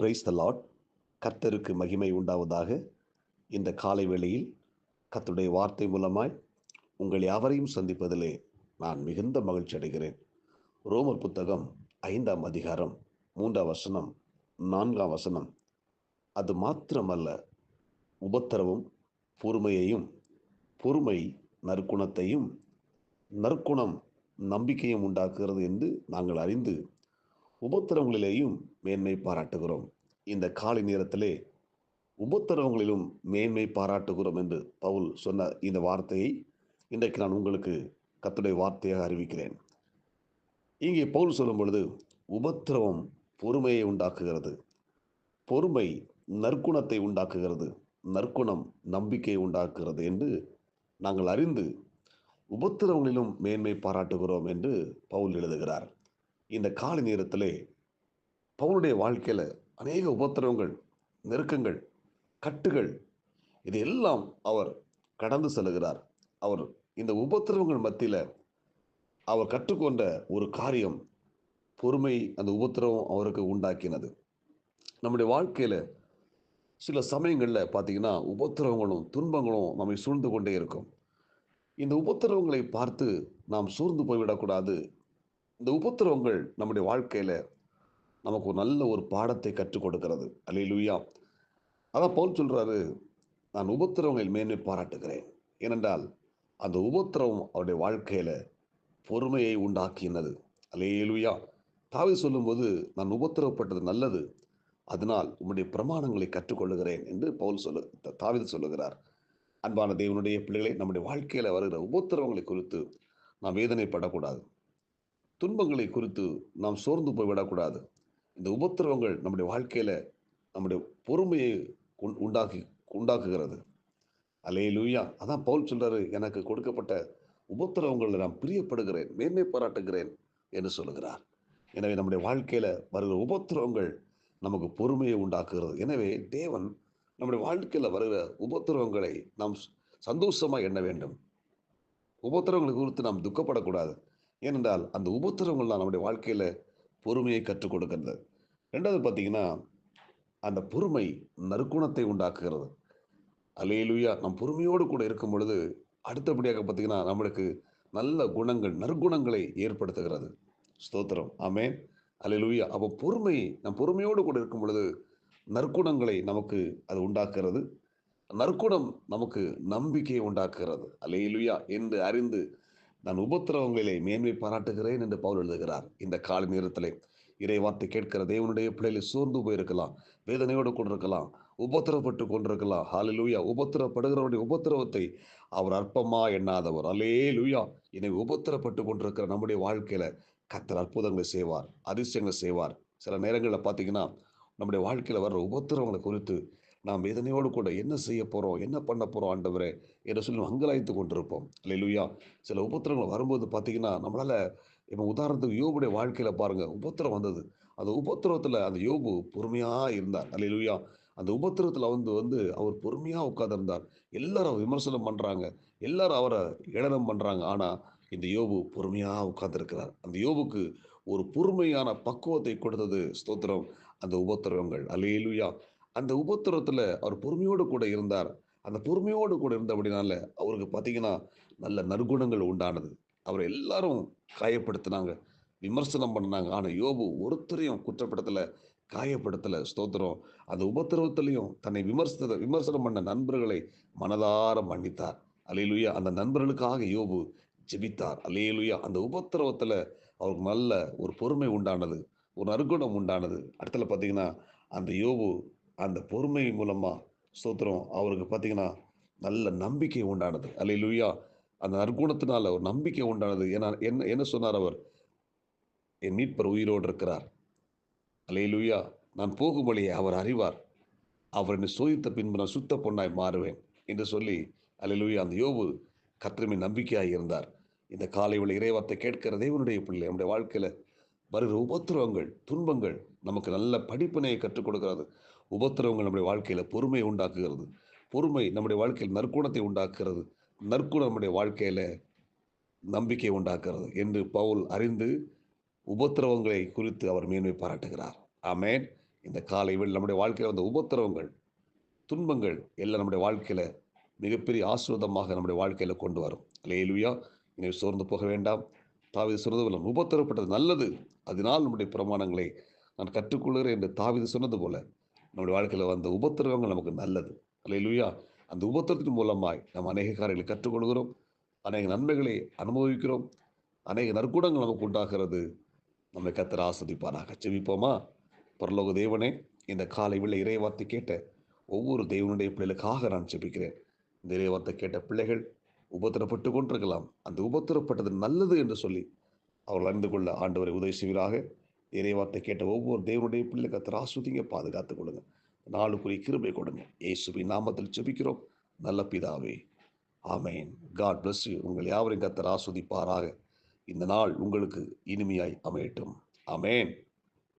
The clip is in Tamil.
Praise the Lord. கர்த்தருக்கு மகிமை உண்டாவதாக. இந்த காலை வேளையில் கர்த்தருடைய வார்த்தை மூலமாய் உங்கள் யாவரையும் சந்திப்பதிலே நான் மிகுந்த மகிழ்ச்சி அடைகிறேன். ரோமர் புத்தகம் 5ஆம் அதிகாரம் 3ஆம் வசனம் 4ஆம் வசனம். அது மாத்திரமல்ல, உபத்திரவும் பொறுமையையும், பொறுமை நற்குணத்தையும், நற்குணம் நம்பிக்கையும் உண்டாக்குகிறது என்று நாங்கள் அறிந்து உபத்திரவங்களிலேயும் மேன்மை பாராட்டுகிறோம். இந்த காலை நேரத்திலே உபத்திரவங்களிலும் மேன்மை பாராட்டுகிறோம் என்று பவுல் சொன்ன இந்த வார்த்தையை இன்றைக்கு நான் உங்களுக்கு கர்த்தருடைய வார்த்தையாக அறிவிக்கிறேன். இங்கே பவுல் சொல்லும் பொழுது, உபத்திரவம் பொறுமையை உண்டாக்குகிறது, பொறுமை நற்குணத்தை உண்டாக்குகிறது, நற்குணம் நம்பிக்கையை உண்டாக்குகிறது என்று நாங்கள் அறிந்து உபத்திரவங்களிலும் மேன்மை பாராட்டுகிறோம் என்று பவுல் எழுதுகிறார். இந்த காலை நேரத்திலே பவுலுடைய வாழ்க்கையில் அநேக உபத்திரவங்கள், நெருக்கங்கள், கட்டுகள், இதையெல்லாம் அவர் கடந்து செல்கிறார். அவர் இந்த உபத்திரவங்கள் மத்தியில் அவர் கற்றுக்கொண்ட ஒரு காரியம் பொறுமை. அந்த உபத்திரவம் அவருக்கு உண்டாக்கினது. நம்முடைய வாழ்க்கையில் சில சமயங்களில் பார்த்தீங்கன்னா உபத்திரவங்களும் துன்பங்களும் நம்மை சூழ்ந்து கொண்டே இருக்கும். இந்த உபத்திரவங்களை பார்த்து நாம் சோர்ந்து போய்விடக்கூடாது. இந்த உபத்திரவங்கள் நம்முடைய வாழ்க்கையில் நமக்கு ஒரு நல்ல ஒரு பாடத்தை கற்றுக் கொடுக்கிறது. அல்லேலூயா. அதான் பவுல் சொல்றாரு, நான் உபத்திரவங்களில் மேன்மை பாராட்டுகிறேன். ஏனென்றால் அந்த உபத்திரவம் அவருடைய வாழ்க்கையில் பொறுமையை உண்டாக்கினது. அல்லேலூயா. தாவீது சொல்லும்போது, நான் உபத்திரவப்பட்டது நல்லது, அதனால் உம்முடைய பிரமாணங்களை கற்றுக்கொள்ளுகிறேன் என்று தாவீது சொல்லுகிறார். அன்பான தேவனுடைய பிள்ளைகளை, நம்முடைய வாழ்க்கையில் வருகிற உபத்திரவங்களை குறித்து நாம் வேதனைப்படக்கூடாது. துன்பங்களை குறித்து நாம் சோர்ந்து போய்விடக்கூடாது. இந்த உபத்திரவங்கள் நம்முடைய வாழ்க்கையில் நம்முடைய பொறுமையை உண்டாக்குகிறது. அல்லேலூயா. அதான் பவுல் சொல்றாரு, எனக்கு கொடுக்கப்பட்ட உபத்திரவங்களில் நான் பிரியப்படுகிறேன், மேன்மை பாராட்டுகிறேன் என்று சொல்லுகிறார். எனவே நம்முடைய வாழ்க்கையில் வருகிற உபத்திரவங்கள் நமக்கு பொறுமையை உண்டாக்குகிறது. எனவே தேவன் நம்முடைய வாழ்க்கையில் வருகிற உபத்திரவங்களை நாம் சந்தோஷமாக எண்ண வேண்டும். உபத்திரவங்களை குறித்து நாம் துக்கப்படக்கூடாது. ஏனென்றால் அந்த உபத்திரவங்கள் தான் நம்முடைய வாழ்க்கையில் பொறுமையை கற்றுக் கொடுக்கிறது. ரெண்டாவது பார்த்தீங்கன்னா, அந்த பொறுமை நற்குணத்தை உண்டாக்குகிறது. அல்லேலூயா. நம் பொறுமையோடு கூட இருக்கும் பொழுது அடுத்தபடியாக பார்த்தீங்கன்னா நம்மளுக்கு நல்ல குணங்கள், நற்குணங்களை ஏற்படுத்துகிறது. ஸ்தோத்திரம். ஆமென். அல்லேலூயா. அப்போ பொறுமை, நம் பொறுமையோடு கூட இருக்கும் பொழுது நற்குணங்களை நமக்கு அது உண்டாக்குறது. நற்குணம் நமக்கு நம்பிக்கையை உண்டாக்குகிறது. அல்லேலூயா என்று அறிந்து நான் உபத்திரவங்களிலே மேன்மை பாராட்டுகிறேன் என்று பவுல் எழுதுகிறார். இந்த காலை நேரத்திலே இறை வார்த்தை கேட்கிற தேவனுடைய பிள்ளைகளை சோர்ந்து போயிருக்கலாம், வேதனையோடு கொண்டிருக்கலாம், உபத்திரப்பட்டு கொண்டிருக்கலாம். ஹல்லேலூயா. உபத்திரப்படுகிறவருடைய உபத்திரவத்தை அவர் அற்பமா எண்ணாதவர். அல்லேலூயா. எனவே உபத்திரப்பட்டு கொண்டிருக்கிற நம்முடைய வாழ்க்கையில கர்த்தர் அற்புதங்களை செய்வார், அதிசயங்களை செய்வார். சில நேரங்களில் பார்த்தீங்கன்னா நம்முடைய வாழ்க்கையில் வர்ற உபத்திரவங்களை குறித்து நாம் வேதனையோடு கூட என்ன செய்ய போகிறோம், என்ன பண்ண போகிறோம் ஆண்டவரே என்று சொல்லி அங்கலாய்த்து கொண்டிருப்போம். அல்லேலூயா. சில உபத்திரங்கள் வரும்போது பார்த்தீங்கன்னா நம்மளால், இப்போ உதாரணத்துக்கு யோபுடைய வாழ்க்கையில் பாருங்கள், உபத்திரம் வந்தது. அந்த உபத்திரவத்தில் அந்த யோபு பொறுமையாக இருந்தார். அல்லேலூயா. அந்த உபத்திரத்தில் வந்து அவர் பொறுமையாக உட்கார்ந்திருந்தார். எல்லாரும் விமர்சனம் பண்ணுறாங்க, எல்லாரும் அவரை ஏளனம் பண்ணுறாங்க. ஆனால் இந்த யோபு பொறுமையாக உட்கார்ந்திருக்கிறார். அந்த யோபுக்கு ஒரு பொறுமையான பக்குவத்தை கொடுத்தது ஸ்தோத்திரம் அந்த உபத்திரவங்கள். அல்லேலூயா. அந்த உபத்திரத்தில் அவர் பொறுமையோடு கூட இருந்தார். அந்த பொறுமையோடு கூட இருந்தபடினால அவருக்கு பார்த்தீங்கன்னா நல்ல நற்குணங்கள் உண்டானது. அவரை எல்லாரும் காயப்படுத்தினாங்க, விமர்சனம் பண்ணாங்க. ஆனால் யோபு ஒருத்தரையும் குற்றப்படுத்தலை, காயப்படுத்தலை. ஸ்தோத்திரம். அந்த உபத்திரவத்திலையும் தன்னை விமர்சனம் பண்ண நண்பர்களை மனதார மன்னித்தார். அல்லேலூயா. அந்த நண்பர்களுக்காக யோபு ஜெபித்தார். அல்லேலூயா. அந்த உபத்திரவத்தில் அவருக்கு நல்ல ஒரு பொறுமை உண்டானது, ஒரு நற்குணம் உண்டானது. அடுத்தல பார்த்தீங்கன்னா அந்த யோபு அந்த பொறுமை மூலமாக ஸ்தோத்திரம் அவருக்கு பார்த்தீங்கன்னா நல்ல நம்பிக்கை உண்டானது. அல்லேலூயா. அந்த நற்குணத்தினால ஒரு நம்பிக்கை உண்டானது. ஏன்னா என்ன என்ன சொன்னார் அவர்? என் மீட்பர் உயிரோடு இருக்கிறார். அல்லேலூயா. நான் போகும் வழியை அவர் அறிவார். அவர் என்னை சோதித்த பின்பு நான் சுத்த பொன்னாய் மாறுவேன் என்று சொல்லி, அல்லேலூயா, அந்த யோபு கர்த்தர் மேல் நம்பிக்கையாக இருந்தார். இந்த காலை வேளை இறைவார்த்தை கேட்கிற தேவனுடைய பிள்ளை, நம்முடைய வாழ்க்கையில் வருகிற உபத்திரவங்கள், துன்பங்கள் நமக்கு நல்ல படிப்பினையை கற்றுக் கொடுக்கிறது. உபத்திரவங்கள் நம்முடைய வாழ்க்கையில் பொறுமையை உண்டாக்குகிறது. பொறுமை நம்முடைய வாழ்க்கையில் நற்குணத்தை உண்டாக்குகிறது. நற்குணம் நம்முடைய வாழ்க்கையில் நம்பிக்கை உண்டாக்குறது என்று பவுல் அறிந்து உபத்திரவங்களை குறித்து அவர் மேன்மை பாராட்டுகிறார். ஆமென். இந்த காலை வேளையில் நம்முடைய வாழ்க்கையில் வந்த உபத்திரவங்கள், துன்பங்கள் எல்லாம் நம்முடைய வாழ்க்கையில மிகப்பெரிய ஆசீர்வாதமாக நம்முடைய வாழ்க்கையில கொண்டு வரும். அல்லேலூயா. இனி சோர்ந்து போக வேண்டாம். தாவீது சொன்னது போல உபத்திரப்பட்டது நல்லது. அதனால் நம்முடைய பிரமாணங்களை நான் கற்றுக்கொள்கிறேன் என்று தாவீது சொன்னது போல நம்முடைய வாழ்க்கையில வந்த உபத்திரவங்கள் நமக்கு நல்லது. அல்லேலூயா. அந்த உபத்திரத்தின் மூலமாய் நாம் அநேக காரியங்களை கற்றுக்கொள்கிறோம். அநேக நன்மைகளை அனுபவிக்கிறோம். அநேக நற்குணங்கள் நமக்கு உண்டாகிறது. நம்மை கர்த்தர் ஆசீர்வதிப்பாராக. ஜெபிப்போமா? பரலோக தேவனே, இந்த காலை வேளை இறைவார்த்தை கேட்ட ஒவ்வொரு தேவனுடைய பிள்ளைகளுக்காக நான் ஜெபிக்கிறேன். இந்த இறைவார்த்தை கேட்ட பிள்ளைகள் உபத்திரப்பட்டு கொண்டிருக்கலாம். அந்த உபத்திரப்பட்டது நல்லது என்று சொல்லி அவர்கள் அறிந்து கொள்ள ஆண்டவரை உதவி செய்வீராக. இறைவார்த்தை கேட்ட ஒவ்வொரு தேவனுடைய பிள்ளை கர்த்தர் ஆசீர்வதிங்க, பாதுகாத்துக் கொள்ளுங்க. நாளுக்குரிய கிருபை கொடுங்க. இயேசுவின் நாமத்தில் ஜெபிக்கிறோம் நல்ல பிதாவே. ஆமென். God bless you. உங்கள் யாவரையும் கர்த்தர் ஆசீர்வதிப்பாராக. இந்த நாள் உங்களுக்கு இனிமையாய் அமையட்டும். ஆமென்.